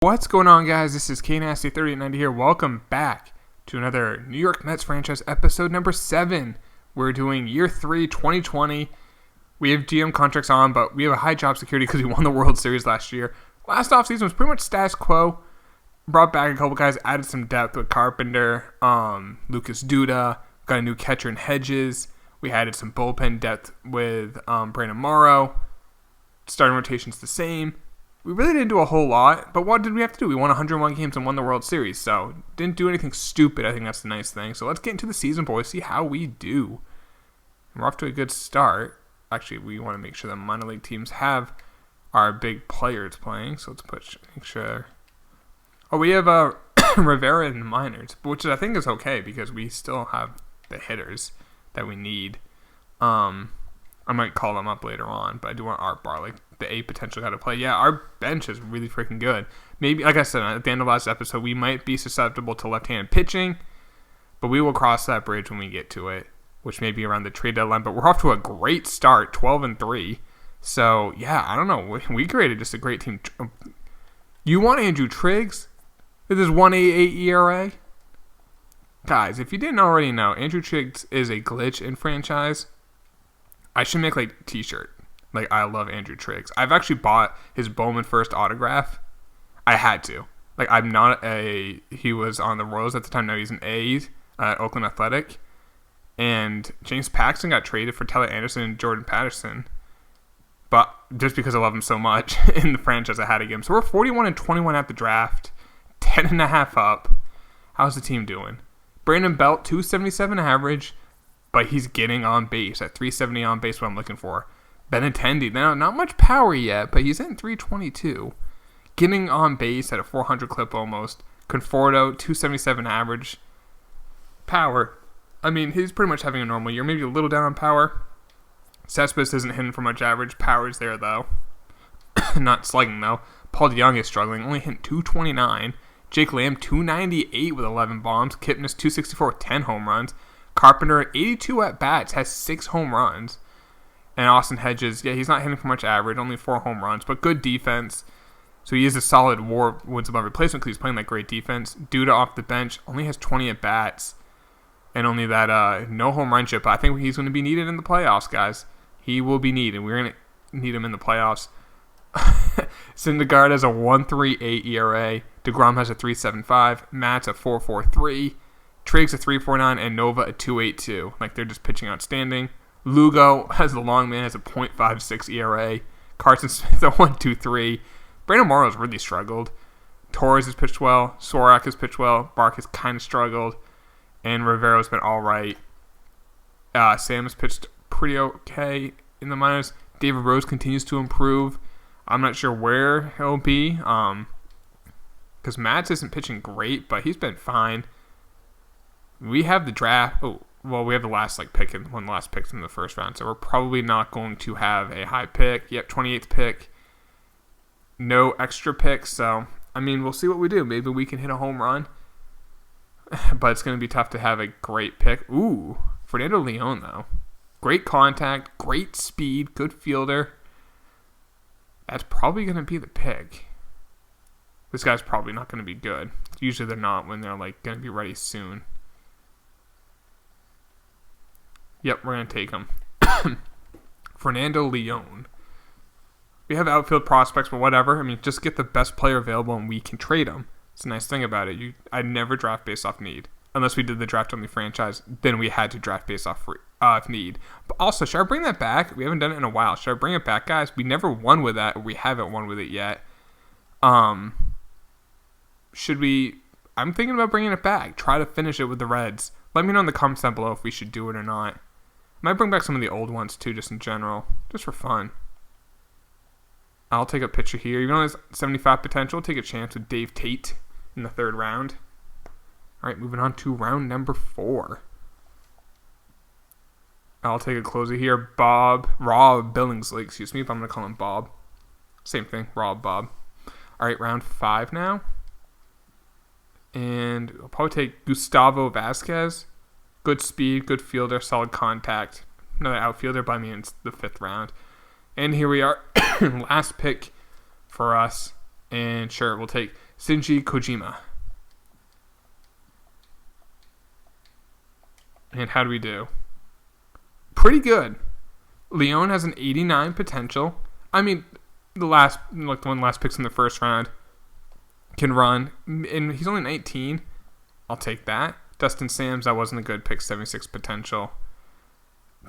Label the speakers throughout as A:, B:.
A: What's going on, guys? This is KNasty3890 here. Welcome back to another New York Mets franchise episode number 7. We're doing year 3, 2020. We have GM contracts on, but we have a high job security because we won the World Series last year. Last offseason was pretty much status quo. Brought back a couple guys, added some depth with Carpenter, Lucas Duda, got a new catcher in Hedges. We added some bullpen depth with Brandon Morrow. Starting rotation's the same. We really didn't do a whole lot, but what did we have to do? We won 101 games and won the World Series, so didn't do anything stupid. I think that's the nice thing. So let's get into the season, boys, see how we do. We're off to a good start. Actually, we want to make sure the minor league teams have our big players playing, so let's make sure. Oh, we have Rivera in the minors, which I think is okay because we still have the hitters that we need. I might call them up later on, but I do want Art Barley, the A potential guy to play. Yeah, our bench is really freaking good. Maybe, like I said, at the end of last episode, we might be susceptible to left-handed pitching, but we will cross that bridge when we get to it, which may be around the trade deadline. But we're off to a great start, 12-3. So, yeah, I don't know. We created just a great team. You want Andrew Triggs? This is 1.88 ERA? Guys, if you didn't already know, Andrew Triggs is a glitch in franchise. I should make like a t-shirt. Like, I love Andrew Triggs. I've actually bought his Bowman first autograph. I had to. Like, he was on the Royals at the time. Now he's an A at Oakland Athletic. And James Paxton got traded for Tyler Anderson and Jordan Patterson. But just because I love him so much in the franchise, I had to get him. So we're 41-21 at the draft. 10.5 up. How's the team doing? Brandon Belt, 277 average. But he's getting on base at 370 on base, what I'm looking for. Benintendi, now not much power yet, but he's in 322. Getting on base at a 400 clip almost. Conforto, 277 average. Power. I mean, he's pretty much having a normal year. Maybe a little down on power. Cespedes isn't hitting for much average. Power's there, though. Not slugging, though. Paul DeJong is struggling. Only hitting 229. Jake Lamb, 298 with 11 bombs. Kipnis, 264 with 10 home runs. Carpenter, 82 at-bats, has 6 home runs. And Austin Hedges, yeah, he's not hitting for much average, only 4 home runs, but good defense. So he is a solid WAR wins above replacement because he's playing that great defense. Duda off the bench only has 20 at-bats. And only that no home run chip. I think he's going to be needed in the playoffs, guys. He will be needed. We're going to need him in the playoffs. Syndergaard has a 1.38 ERA. DeGrom has a 3.75. Matt's a 4.43. Triggs a 3.49 and Nova a 2.82. Like, they're just pitching outstanding. Lugo has the long man, has a 0.56 ERA. Carson Smith a 1.23. Brandon Morrow has really struggled. Torres has pitched well. Sorak has pitched well. Bark has kind of struggled. And Rivera's been all right. Sam has pitched pretty okay in the minors. David Rose continues to improve. I'm not sure where he'll be. Because Matz isn't pitching great, but he's been fine. We have the draft. Oh, well, we have the last pick in one of the last picks in the first round, so we're probably not going to have a high pick. Yep, 28th pick. No extra picks, so I mean, we'll see what we do. Maybe we can hit a home run, but it's going to be tough to have a great pick. Ooh, Fernando Leon though, great contact, great speed, good fielder. That's probably going to be the pick. This guy's probably not going to be good. Usually they're not when they're going to be ready soon. Yep, we're going to take him. Fernando Leon. We have outfield prospects, but whatever. I mean, just get the best player available and we can trade him. It's a nice thing about it. I never draft based off need. Unless we did the draft-only franchise, then we had to draft based off need. But also, should I bring that back? We haven't done it in a while. Should I bring it back, guys? We never won with that. Or we haven't won with it yet. Should we... I'm thinking about bringing it back. Try to finish it with the Reds. Let me know in the comments down below if we should do it or not. Might bring back some of the old ones too, just in general. Just for fun. I'll take a picture here. Even though there's 75 potential, take a chance with Dave Tate in the 3rd round. Alright, moving on to round number 4. I'll take a closer here. Rob Billingsley, excuse me, if I'm going to call him Bob. Same thing, Bob. Alright, round 5 now. And I'll probably take Gustavo Vasquez. Good speed, good fielder, solid contact. Another outfielder, but I mean, it's the 5th round. And here we are, last pick for us. And sure, we'll take Shinji Kojima. And how do we do? Pretty good. Leon has an 89 potential. I mean, the one last picks in the first round can run, and he's only 19. I'll take that. Dustin Sams, that wasn't a good pick, 76 potential.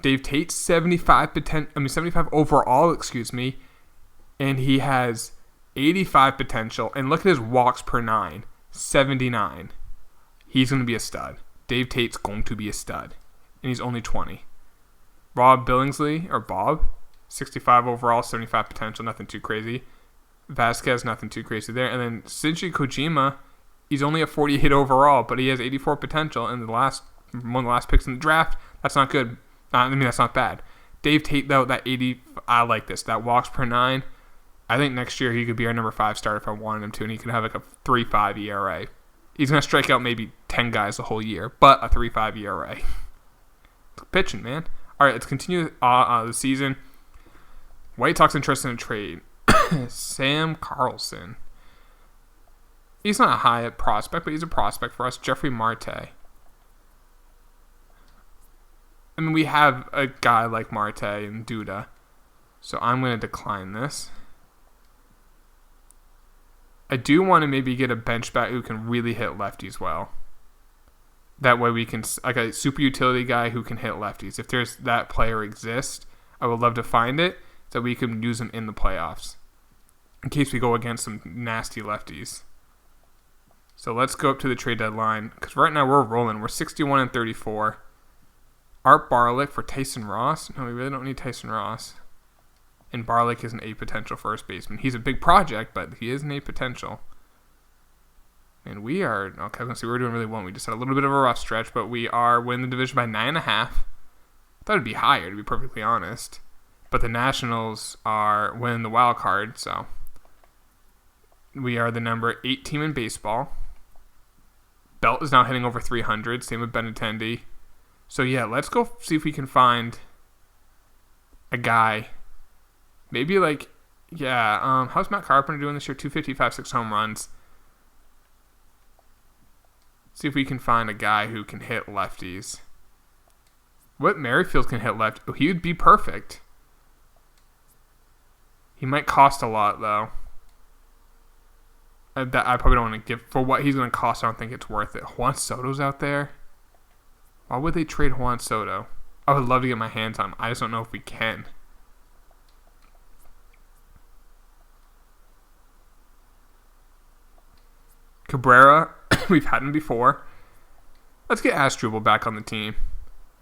A: Dave Tate, 75 overall, and he has 85 potential. And look at his walks per 9, 79. He's going to be a stud. Dave Tate's going to be a stud, and he's only 20. Bob, 65 overall, 75 potential, nothing too crazy. Vasquez, nothing too crazy there. And then Shinji Kojima, he's only a 48 overall, but he has 84 potential. And one of the last picks in the draft, that's not good. That's not bad. Dave Tate, though, that 80, I like this. That walks per 9, I think next year he could be our number 5 starter if I wanted him to, and he could have like a 3.5 ERA. He's going to strike out maybe 10 guys the whole year, but a 3.5 ERA. Pitching, man. All right, let's continue the season. White Sox interested in a trade. Sam Carlson. He's not a high prospect, but he's a prospect for us. Jeffrey Marte. I mean, we have a guy like Marte and Duda, so I'm going to decline this. I do want to maybe get a bench bat who can really hit lefties well. That way we can, like a super utility guy who can hit lefties. If there's that player exists, I would love to find it so we can use him in the playoffs in case we go against some nasty lefties. So let's go up to the trade deadline because right now we're rolling. We're 61-34. Art Barlick for Tyson Ross. No, we really don't need Tyson Ross. And Barlick is an A potential first baseman. He's a big project, but he is an A potential. And we are, okay, let's see, we're doing really well. We just had a little bit of a rough stretch, but we are winning the division by 9.5. I thought it'd be higher, to be perfectly honest. But the Nationals are winning the wild card, so we are the number 8 team in baseball. Belt is now hitting over 300, same with Benintendi. So yeah, let's go see if we can find a guy. Maybe how's Matt Carpenter doing this year? 255, 6 home runs. See if we can find a guy who can hit lefties. Whit Merrifield can hit left. Oh, he would be perfect. He might cost a lot, though. I probably don't want to give... For what he's going to cost, I don't think it's worth it. Juan Soto's out there. Why would they trade Juan Soto? I would love to get my hands on him. I just don't know if we can. Cabrera, we've had him before. Let's get Asdrubal back on the team.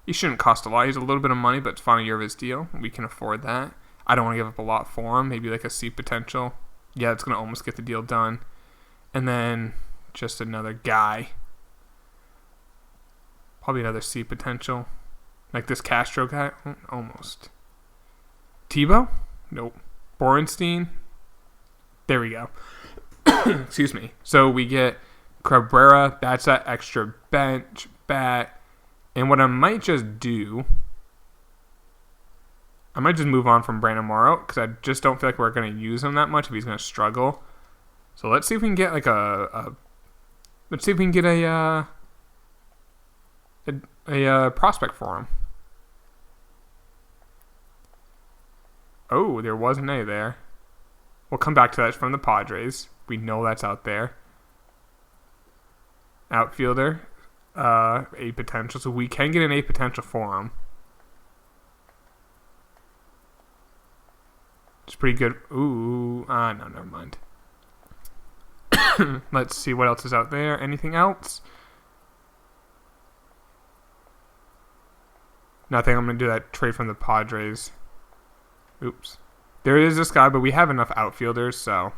A: He shouldn't cost a lot. He's a little bit of money, but it's final year of his deal. We can afford that. I don't want to give up a lot for him. Maybe like a C potential. Yeah, it's going to almost get the deal done. And then just another guy. Probably another C potential. Like this Castro guy. Almost. Tebow? Nope. Borenstein? There we go. Excuse me. So we get Cabrera. That's that extra bench bat. And what I might just do, I might just move on from Brandon Morrow because I just don't feel like we're going to use him that much if he's going to struggle. So let's see if we can get like let's see if we can get a prospect for him. Oh, there was an A there. We'll come back to that from the Padres. We know that's out there. Outfielder, A potential. So we can get an A potential for him. It's pretty good. Ooh, no, never mind. Let's see what else is out there. Anything else? Nothing. I'm going to do that trade from the Padres. Oops. There is this guy, but we have enough outfielders, so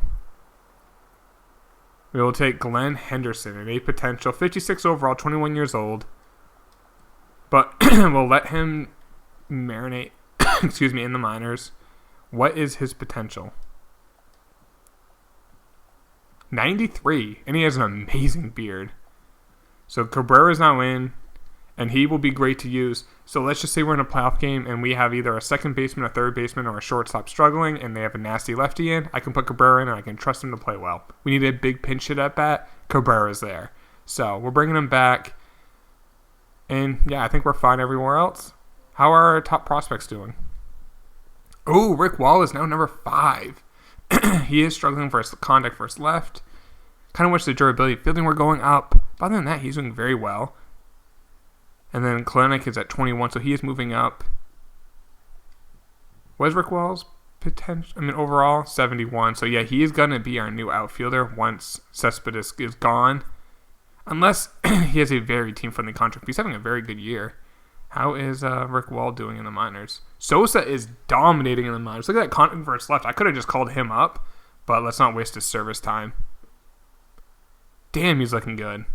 A: we will take Glenn Henderson, an A potential, 56 overall, 21 years old. But we'll let him marinate, in the minors. What is his potential? 93, and he has an amazing beard. So Cabrera's now in, And he will be great to use. So let's just say we're in a playoff game and we have either a second baseman, a third baseman, or a shortstop struggling, and they have a nasty lefty in. I can put Cabrera in and I can trust him to play well. We need a big pinch hit at bat. Cabrera's there. So we're bringing him back. And yeah, I think we're fine everywhere else. How are our top prospects doing? Oh, Rick Wall is now number 5. He is struggling for his contact first left. Kind of wish the durability fielding were going up. But other than that, he's doing very well. And then Klinik is at 21, so he is moving up. What is Rick Wall's potential? Overall, 71. So yeah, he is going to be our new outfielder once Cespedes is gone. Unless he has a very team-friendly contract. He's having a very good year. How is Rick Wall doing in the minors? Sosa is dominating in the minors. Look at that contact first left. I could have just called him up, but let's not waste his service time. Damn, he's looking good.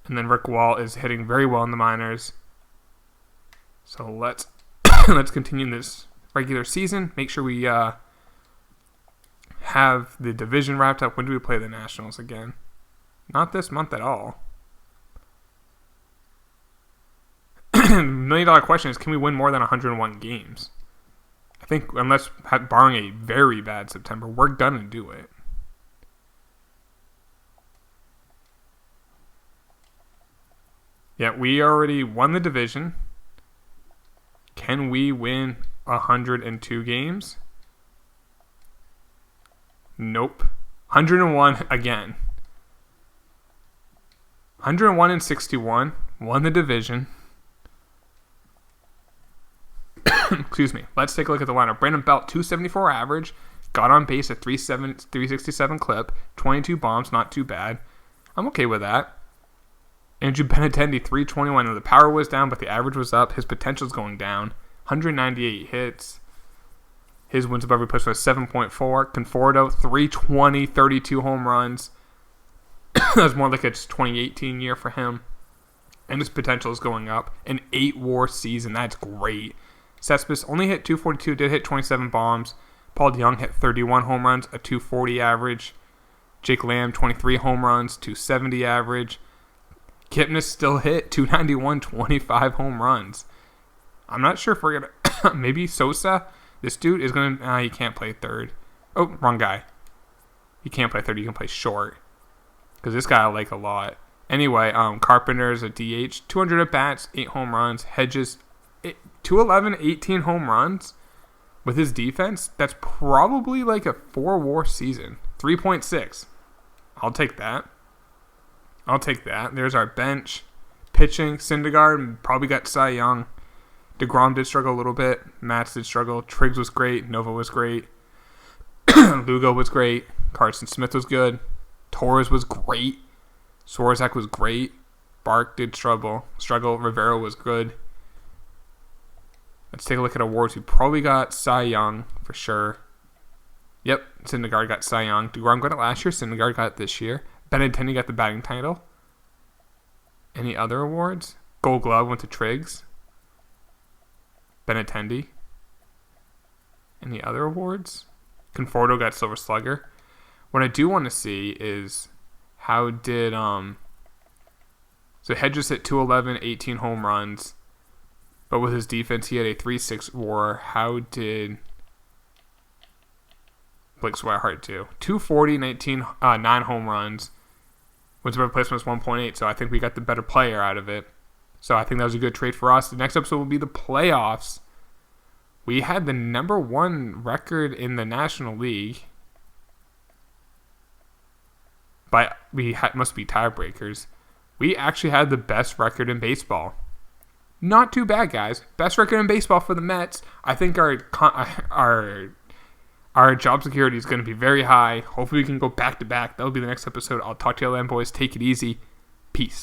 A: And then Rick Wall is hitting very well in the minors. So let's let's continue this regular season. Make sure we have the division wrapped up. When do we play the Nationals again? Not this month at all. $1 million question is, can we win more than 101 games? I think, unless barring a very bad September, we're going to do it. Yeah, we already won the division. Can we win 102 games? Nope. 101 again. 101 and 61. Won the division. Excuse me. Let's take a look at the lineup. Brandon Belt, 274 average. Got on base at 367 clip. 22 bombs, not too bad. I'm okay with that. Andrew Benintendi, 321. The power was down, but the average was up. His potential's going down. 198 hits. His wins above replacement was 7.4. Conforto, 320, 32 home runs. That was more like a 2018 year for him. And his potential is going up. An 8-WAR season. That's great. Cespedes only hit 242, did hit 27 bombs. Paul DeJong hit 31 home runs, a 240 average. Jake Lamb, 23 home runs, 270 average. Kipnis still hit 291, 25 home runs. I'm not sure if we're going to... maybe Sosa? This dude is going to... he can't play third. Oh, wrong guy. He can't play third. He can play short. Because this guy I like a lot. Anyway, Carpenter's a DH. 200 at-bats, 8 home runs. Hedges, 211, 18 home runs. With his defense, that's probably like a 4-WAR season. 3.6. I'll take that. There's our bench. Pitching, Syndergaard probably got Cy Young. DeGrom did struggle a little bit. Matz did struggle. Triggs was great. Nova was great. Lugo was great. Carson Smith was good. Torres was great. Swarzak was great. Bark did struggle. Rivera was good. Let's take a look at awards. We probably got Cy Young for sure. Yep, Syndergaard got Cy Young. DeGrom got it last year. Syndergaard got it this year. Benintendi got the batting title. Any other awards? Gold Glove went to Triggs. Benintendi. Any other awards? Conforto got Silver Slugger. What I do want to see is how did so Hedges hit 211, 18 home runs, but with his defense he had a 3.6 WAR. How did Blake Swihart do? 240, 9 home runs. Wins above replacement was 1.8, so I think we got the better player out of it. So I think that was a good trade for us. The next episode will be the playoffs. We had the number 1 record in the National League. But must be tiebreakers. We actually had the best record in baseball. Not too bad, guys. Best record in baseball for the Mets. I think our job security is going to be very high. Hopefully we can go back to back. That'll be the next episode. I'll talk to you then, boys. Take it easy. Peace.